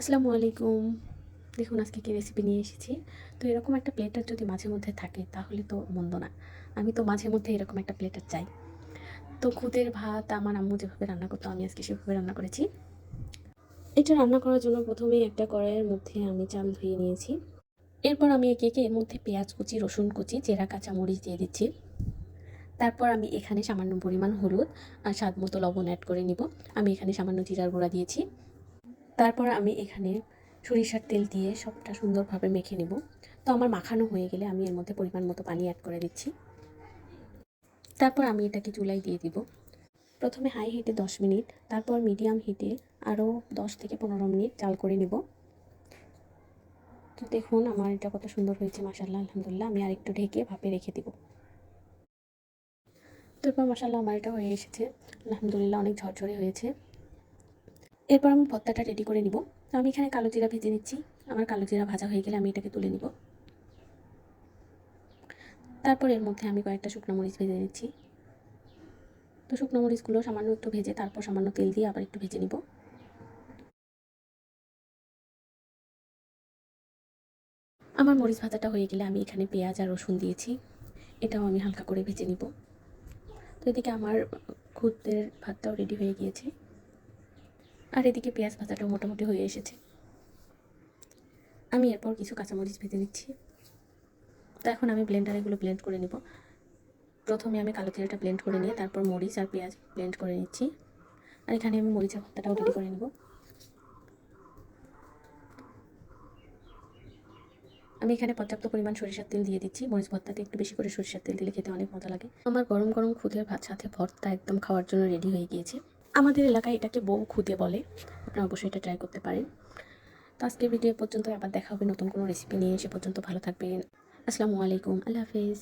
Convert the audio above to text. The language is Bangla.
আসসালামু আলাইকুম। দেখুন আজকে কি রেসিপি নিয়ে এসেছি। তো এরকম একটা প্লেটার যদি মাঝে মধ্যে থাকে তাহলে তো মন্দ না। আমি তো মাঝে মধ্যে এরকম একটা প্লেটার চাই। তো খুদের ভাত আমার আম্মু যেভাবে রান্না করতো আমি আজকে সেভাবে রান্না করেছি। এটা রান্না করার জন্য প্রথমেই একটা কড়াইয়ের মধ্যে আমি চাল ধুয়ে নিয়েছি। এরপর আমি একে একে এর মধ্যে পেঁয়াজ কুচি, রসুন কুচি, চেরা কাঁচামরিচ দিয়ে দিচ্ছি। তারপর আমি এখানে সামান্য পরিমাণ হলুদ আর স্বাদ মতো লবণ অ্যাড করে নিব। আমি এখানে সামান্য জিরার গুঁড়া দিয়েছি। তারপর আমি এখানে সরিষার তেল দিয়ে সবটা সুন্দরভাবে মেখে নেব। তো আমার মাখানো হয়ে গেলে আমি এর মধ্যে পরিমাণ মতো পানি অ্যাড করে দিচ্ছি। তারপর আমি এটাকে চুলায় দিয়ে দিব। প্রথমে হাই হিটে 10 মিনিট, তারপর মিডিয়াম হিটে আরও 10 থেকে 15 মিনিট জাল করে নেব। তো দেখুন আমার এটা কত সুন্দর হয়েছে, মাশাআল্লাহ, আলহামদুলিল্লাহ। আমি আরেকটু ঢেকে ভাপে রেখে দিব। তারপর মাশাআল্লাহ আমার এটা হয়ে এসেছে, আলহামদুলিল্লাহ, অনেক ঝরঝরে হয়েছে। এরপর আমি ভর্তাটা রেডি করে নিব। তো আমি এখানে কালো জিরা ভেজে নিচ্ছি। আমার কালো জিরা ভাজা হয়ে গেলে আমি এটাকে তুলে নিব। তারপর এর মধ্যে আমি কয়েকটা শুকনো মরিচ ভেজে নিচ্ছি। তো শুকনো মরিচগুলো সামান্য একটু ভেজে তারপর সামান্য তেল দিয়ে আবার একটু ভেজে নিব। আমার মরিচ ভাজাটা হয়ে গেলে আমি এখানে পেঁয়াজ আর রসুন দিয়েছি। এটাও আমি হালকা করে ভেজে নিব। তো এদিকে আমার খুদের ভাতটাও রেডি হয়ে গিয়েছে, আর এদিকে পেঁয়াজ ভাজাটাও মোটামুটি হয়ে এসেছে। আমি এরপর কিছু কাঁচামরিচ ভেজে নিচ্ছি। তো এখন আমি ব্লেন্ডারে এগুলো ব্লেন্ড করে নিব। প্রথমে আমি কালো জিরাটা ব্লেন্ড করে নিয়ে তারপর মরিচ আর পেঁয়াজ ব্লেন্ড করে নিচ্ছি। আর এখানে আমি মরিচের ভর্তাটাও রেডি করে নেব। আমি এখানে পর্যাপ্ত পরিমাণ সরিষার তেল দিয়ে দিচ্ছি। মরিচ ভর্তাতে একটু বেশি করে সরিষার তেল দিলে খেতে অনেক মজা লাগে। আমার গরম গরম খুদের ভাত সাথে ভর্তা একদম খাওয়ার জন্য রেডি হয়ে গিয়েছে। আমাদের এলাকায় এটাকে বউ খুদে বলে। আপনারা অবশ্যই এটা ট্রাই করতে পারেন। তো আজকের ভিডিও পর্যন্ত, আবার দেখা হবে নতুন কোনো রেসিপি নিয়ে। সে পর্যন্ত ভালো থাকবেন। আসসালামু আলাইকুম, আল্লাহ হাফেজ।